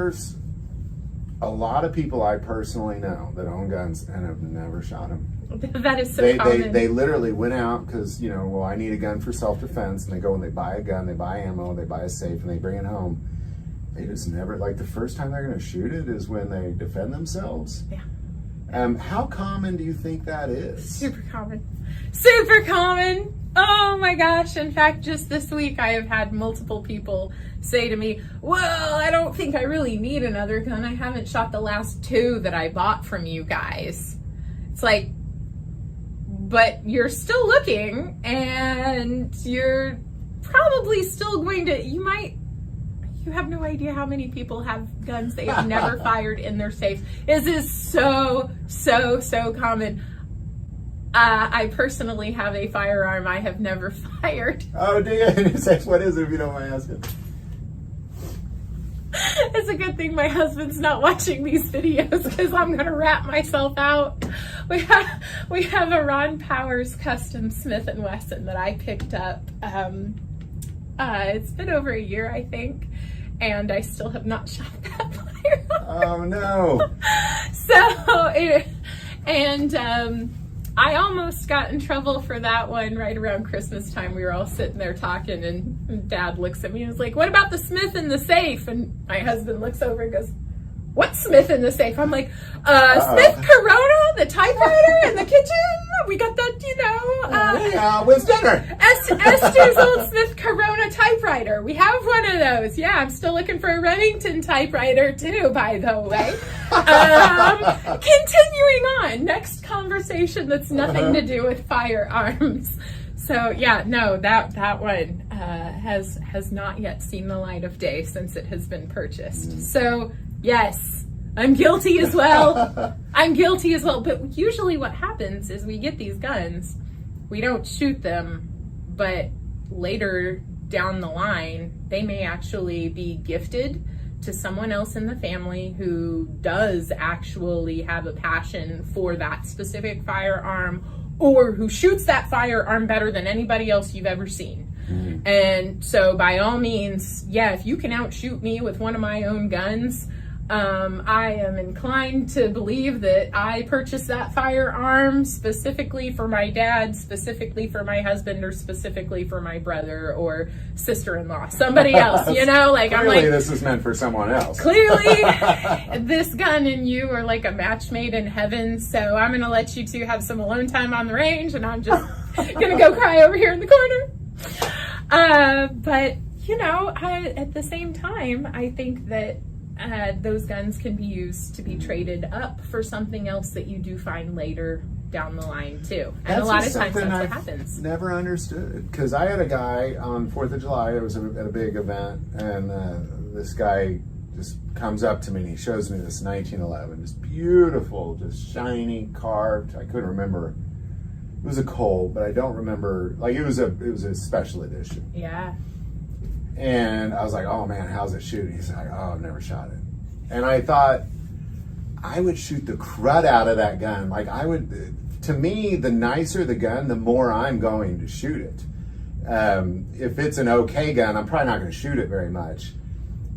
there's a lot of people I personally know that own guns and have never shot them. That is so common. They literally went out because, you know, well, I need a gun for self-defense, and they go and they buy a gun, they buy ammo, they buy a safe, and they bring it home. They just never, like, the first time they're going to shoot it is when they defend themselves. Yeah. How common do you think that is? Super common. Super common. Oh my gosh. In fact, just this week I have had multiple people say to me, well, I don't think I really need another gun. I haven't shot the last 2 that I bought from you guys. It's like, but you're still looking, and you're probably still going to, you have no idea how many people have guns they have never fired in their safes. This is so common. I personally have a firearm I have never fired. Oh, do you? What is it, if you don't mind asking? It's a good thing my husband's not watching these videos, because I'm going to rat myself out. We have a Ron Powers custom Smith & Wesson that I picked up. It's been over a year, I think, and I still have not shot that firearm. Oh, no. I almost got in trouble for that one right around Christmas time. We were all sitting there talking, and Dad looks at me and was like, what about the Smith in the safe? And my husband looks over and goes, what Smith in the safe? I'm like, Smith Corona, the typewriter in the kitchen. We got that, you know. When's dinner? Esther's old Smith Corona typewriter. We have one of those. Yeah, I'm still looking for a Remington typewriter too, by the way. Continuing on, next conversation that's nothing to do with firearms. So yeah, no, that one has not yet seen the light of day since it has been purchased. So yes, I'm guilty as well. But usually what happens is we get these guns, we don't shoot them, but later down the line, they may actually be gifted to someone else in the family who does actually have a passion for that specific firearm, or who shoots that firearm better than anybody else you've ever seen. Mm-hmm. And so by all means, yeah, if you can outshoot me with one of my own guns, I am inclined to believe that I purchased that firearm specifically for my dad, specifically for my husband, or specifically for my brother or sister-in-law, somebody else, you know, like clearly, I'm like, this is meant for someone else. Clearly, this gun and you are like a match made in heaven. So I'm going to let you two have some alone time on the range, and I'm just going to go cry over here in the corner. But you know, at the same time, I think that those guns can be used to be traded up for something else that you do find later down the line too. And a lot of times that's what happens. Never understood, because I had a guy on 4th of July, I was at a big event, and this guy just comes up to me and he shows me this 1911, just beautiful, just shiny, carved. I couldn't remember. It was a Colt, but I don't remember. Like it was a special edition. Yeah. And I was like, oh man, how's it shoot? He's like, oh, I've never shot it. And I thought, I would shoot the crud out of that gun. Like to me, the nicer the gun, the more I'm going to shoot it. If it's an okay gun, I'm probably not going to shoot it very much.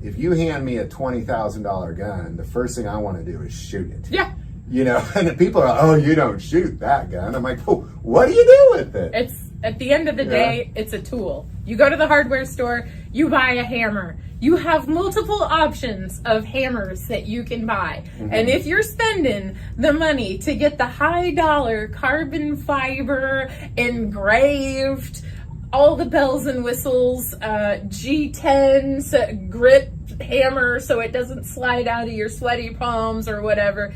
If you hand me a $20,000 gun, the first thing I want to do is shoot it. Yeah. You know, and the people are like, oh, you don't shoot that gun. I'm like, oh, what do you do with it? It's, at the end of the day, it's a tool. You go to the hardware store, you buy a hammer. You have multiple options of hammers that you can buy. Mm-hmm. And if you're spending the money to get the high dollar carbon fiber, engraved, all the bells and whistles, G10s, grip hammer so it doesn't slide out of your sweaty palms or whatever,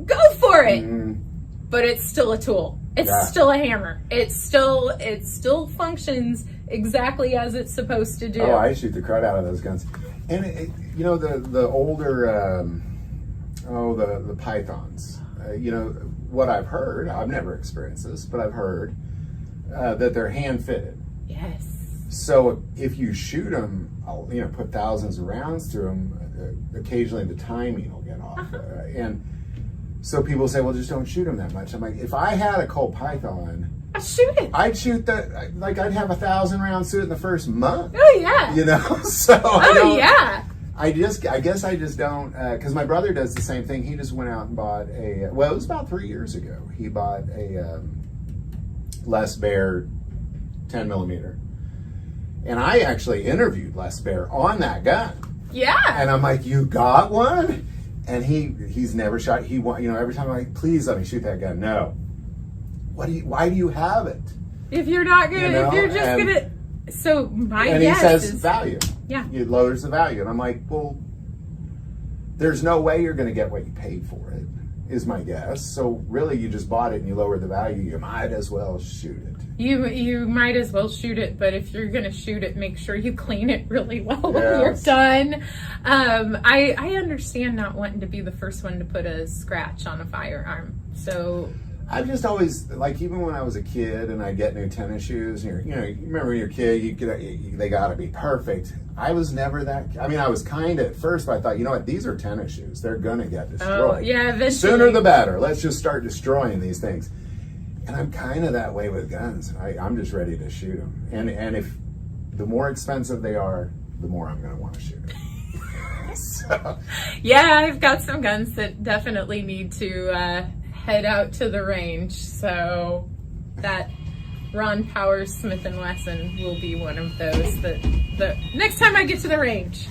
go for it. Mm-hmm. But it's still a tool. It's still a hammer. It still functions exactly as it's supposed to do. Oh, I shoot the crud out of those guns. And you know, the older, the pythons. You know, what I've heard, I've never experienced this, but I've heard that they're hand fitted. Yes. So if you shoot them, you know, put thousands of rounds through them, occasionally the timing will get off. And so people say, well, just don't shoot them that much. I'm like, if I had a Colt Python, I'd shoot it. I'd shoot that, like I'd have 1,000 rounds to it in the first month. Oh, yeah. You know? So I guess I just don't, because my brother does the same thing. He just went out and bought it was about 3 years ago. He bought a Les Baer 10 millimeter. And I actually interviewed Les Baer on that gun. Yeah. And I'm like, you got one? And he's never shot. Every time I'm like, please let me shoot that gun. No. Why do you have it? If you're not gonna, if you're just gonna, so my and guess he says is value. Yeah. It lowers the value. And I'm like, well, there's no way you're going to get what you paid for it, is my guess. So really, you just bought it and you lowered the value. You might as well shoot it. You might as well shoot it, but if you're going to shoot it, make sure you clean it really well when Yes. you're done. I understand not wanting to be the first one to put a scratch on a firearm. So I've just always, like, even when I was a kid and I'd get new tennis shoes, you remember when you're a kid, they got to be perfect. I was never that. I mean, I was kind of at first, but I thought, you know what, these are tennis shoes. They're going to get destroyed. Oh, yeah, eventually. Sooner the better. Let's just start destroying these things. And I'm kind of that way with guns. I'm just ready to shoot them. And if the more expensive they are, the more I'm going to want to shoot them. So. Yeah, I've got some guns that definitely need to head out to the range. So that Ron Powers Smith & Wesson will be one of those that the next time I get to the range.